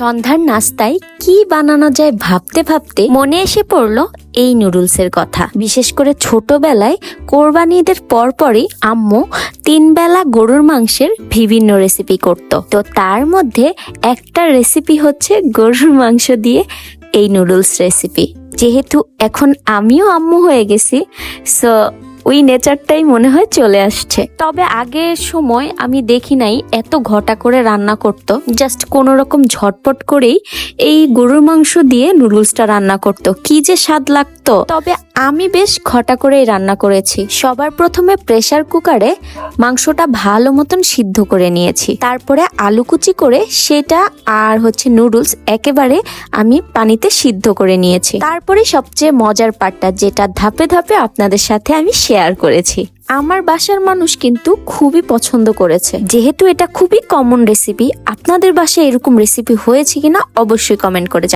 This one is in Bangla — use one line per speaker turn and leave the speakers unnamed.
সন্ধ্যার নাস্তায় কি বানানো যায় ভাবতে ভাবতে মনে এসে পড়লো এই নুডলসের কথা। বিশেষ করে ছোটবেলায় কোরবানি ঈদের পরপরই আম্মু 3 বেলা গরুর মাংসের বিভিন্ন রেসিপি করত। তো তার মধ্যে একটা রেসিপি হচ্ছে গরুর মাংস দিয়ে এই নুডলস রেসিপি। যেহেতু এখন আমিও আম্মু হয়ে গেছি, সো ওই নেচারটাই মনে হয় চলে আসছে। তবে আগের সময় আমি দেখি নাই এত ঘটা করে রান্না করত, জাস্ট কোনো রকম ঝটপট করেই এই গরুর মাংস দিয়ে নুডলসটা রান্না করত, কি যে স্বাদ লাগতো। তবে আমি বেশ ঘটা করেই রান্না করেছি। সবার প্রথমে প্রেসার কুকারে মাংসটা ভালো মতন সিদ্ধ করে নিয়েছি, তারপরে আলু কুচি করে সেটা আর নুডলস একেবারে আমি পানিতে সিদ্ধ করে নিয়েছি। তারপরে সবচেয়ে মজার পার্টটা, যেটা ধাপে ধাপে আপনাদের সাথে আমি শেয়ার করেছি। আমার বাসার মানুষ কিন্তু খুবই পছন্দ করেছে। যেহেতু এটা খুবই কমন রেসিপি, আপনাদের বাসায় এরকম রেসিপি হয়েছে কিনা অবশ্যই কমেন্ট করে